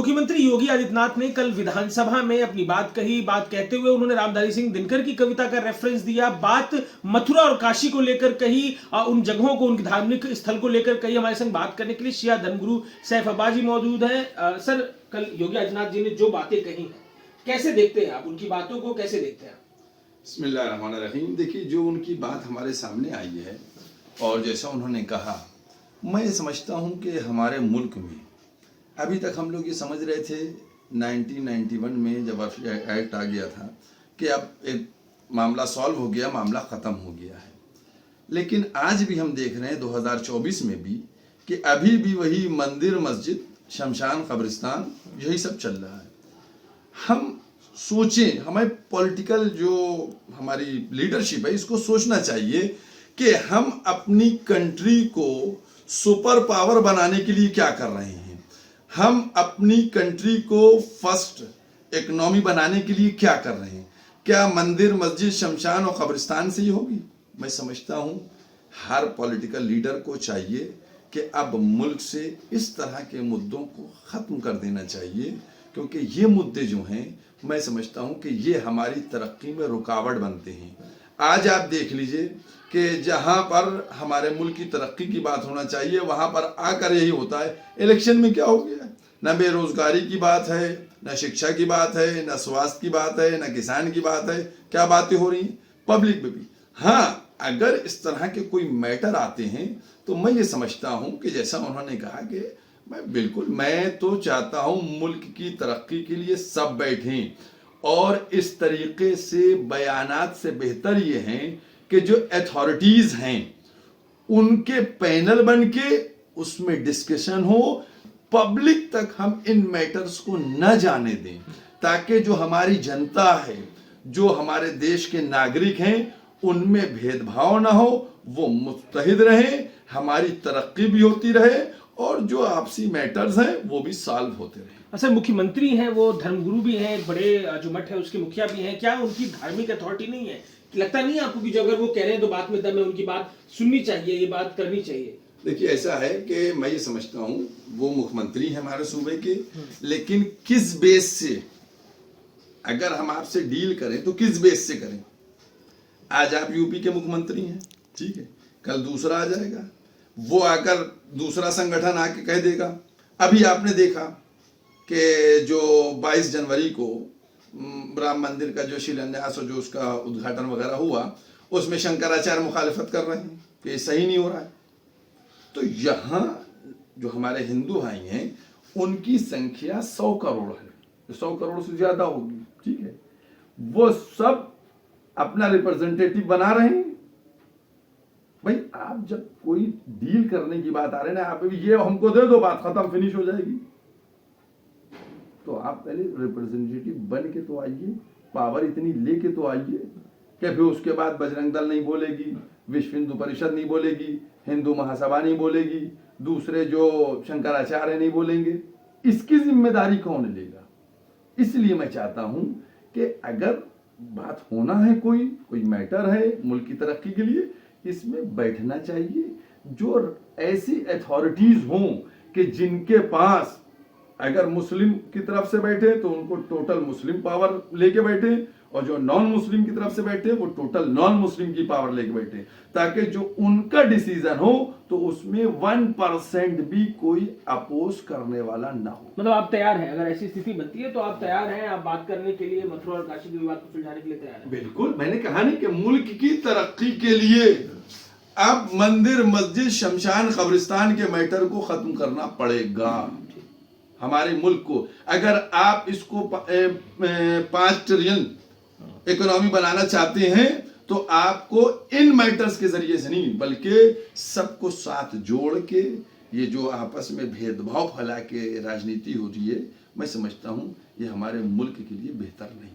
मुख्यमंत्री योगी आदित्यनाथ ने कल विधानसभा में अपनी बात कही। बात कहते हुए उन्होंने रामधारी सिंह दिनकर की कविता का रेफरेंस दिया। बात मथुरा और काशी को लेकर कही, उन जगहों को, उनके धार्मिक स्थल को लेकर कही। हमारे संग बात करने के लिए शिया धर्मगुरु सैफ अब्बास जी मौजूद हैं। सर, कल योगी आदित्यनाथ जी ने जो बातें कही हैं, कैसे देखते हैं आप उनकी बातों को, कैसे देखते हैं? बिस्मिल्लाहिर्रहमानिर्रहीम। देखिए, जो उनकी बात हमारे सामने आई है और जैसा उन्होंने कहा, मैं समझता हूं कि हमारे मुल्क में अभी तक हम लोग ये समझ रहे थे 1991 में जब एक्ट आ गया था कि अब एक मामला सॉल्व हो गया, मामला ख़त्म हो गया है। लेकिन आज भी हम देख रहे हैं 2024 में भी कि अभी भी वही मंदिर, मस्जिद, शमशान, कब्रिस्तान, यही सब चल रहा है। हम सोचें, हमें पॉलिटिकल जो हमारी लीडरशिप है इसको सोचना चाहिए कि हम अपनी कंट्री को सुपर पावर बनाने के लिए क्या कर रहे हैं। हम अपनी कंट्री को फर्स्ट इकोनॉमी बनाने के लिए क्या कर रहे हैं। क्या मंदिर, मस्जिद, शमशान और कब्रिस्तान से ही होगी? मैं समझता हूं हर पॉलिटिकल लीडर को चाहिए कि अब मुल्क से इस तरह के मुद्दों को ख़त्म कर देना चाहिए, क्योंकि ये मुद्दे जो हैं मैं समझता हूं कि ये हमारी तरक्की में रुकावट बनते हैं। आज आप देख लीजिए कि जहां पर हमारे मुल्क की तरक्की की बात होना चाहिए वहां पर आकर यही होता है। इलेक्शन में क्या हो गया? न बेरोजगारी की बात है, न शिक्षा की बात है, न स्वास्थ्य की बात है, न किसान की बात है। क्या बातें हो रही हैं पब्लिक में भी। हाँ, अगर इस तरह के कोई मैटर आते हैं तो मैं ये समझता हूं कि जैसा उन्होंने कहा कि मैं तो चाहता हूं मुल्क की तरक्की के लिए सब बैठें, और इस तरीके से बयानात से बेहतर ये हैं कि जो अथॉरिटीज हैं उनके पैनल बन के उसमें डिस्कशन हो, पब्लिक तक हम इन मैटर्स को न जाने दें, ताकि जो हमारी जनता है, जो हमारे देश के नागरिक हैं, उनमें भेदभाव ना हो, वो मुत्तहिद रहें, हमारी तरक्की भी होती रहे और जो आपसी मैटर्स हैं वो भी सॉल्व होते रहे। अच्छा, मुख्यमंत्री हैं, वो धर्मगुरु भी हैं, एक बड़े जो मठ है उसके मुखिया भी हैं। क्या उनकी धार्मिक अथॉरिटी नहीं है? लगता नहीं है आपको कि जो अगर वो कह रहे हैं तो बात में दम है, उनकी बात सुननी चाहिए, ये बात करनी चाहिए? देखिए, ऐसा है कि मैं ये समझता हूँ वो मुख्यमंत्री हैं हमारे सूबे के, लेकिन किस बेस से अगर हम आपसे डील करें तो किस बेस से करें? आज आप यूपी के मुख्यमंत्री हैं, ठीक है, कल दूसरा आ जाएगा, वो आकर दूसरा संगठन आके कह देगा। अभी आपने देखा कि जो 22 जनवरी को राम मंदिर का जो शिलान्यास और जो उसका उद्घाटन वगैरह हुआ, उसमें शंकराचार्य मुखालिफत कर रहे हैं कि ये सही नहीं हो रहा है। तो यहाँ जो हमारे हिंदू भाई हैं उनकी संख्या 100 करोड़ है, 100 करोड़ से ज्यादा होगी, ठीक है, वो सब अपना रिप्रेजेंटेटिव बना रहे हैं। भाई, आप जब कोई डील करने की बात आ रही है ना, आप ये हमको दे दो, बात खत्म, फिनिश हो जाएगी। तो आप पहले रिप्रेजेंटेटिव बन के तो आइए, पावर इतनी लेके तो आइए कि फिर उसके बाद बजरंग दल नहीं बोलेगी, विश्व हिंदू परिषद नहीं बोलेगी, हिंदू महासभा नहीं बोलेगी, दूसरे जो शंकराचार्य नहीं बोलेंगे। इसकी जिम्मेदारी कौन लेगा? इसलिए मैं चाहता हूं कि अगर बात होना है, कोई मैटर है मुल्क की तरक्की के लिए, इसमें बैठना चाहिए। जो ऐसी अथॉरिटीज हों कि जिनके पास अगर मुस्लिम की तरफ से बैठे तो उनको टोटल मुस्लिम पावर लेके बैठे, और जो नॉन मुस्लिम की तरफ से बैठे वो टोटल नॉन मुस्लिम की पावर लेके बैठे, ताकि जो उनका डिसीजन हो तो उसमें 1% भी कोई अपोज करने वाला ना हो। मतलब आप तैयार हैं, अगर ऐसी स्थिति बनती है तो आप तैयार हैं, आप बात करने के लिए, मथुरा और काशी के विवाद को सुलझाने के लिए तैयार हैं? बिल्कुल, मैंने कहा नहीं कि मुल्क की तरक्की के लिए अब मंदिर, मस्जिद, शमशान, कब्रिस्तान के मैटर को खत्म करना पड़ेगा हमारे मुल्क को। अगर आप इसको 5 ट्रिलियन इकोनॉमी बनाना चाहते हैं तो आपको इन मैटर्स के जरिए से नहीं, बल्कि सबको साथ जोड़ के, ये जो आपस में भेदभाव फैला के राजनीति हो रही है, मैं समझता हूं ये हमारे मुल्क के लिए बेहतर नहीं।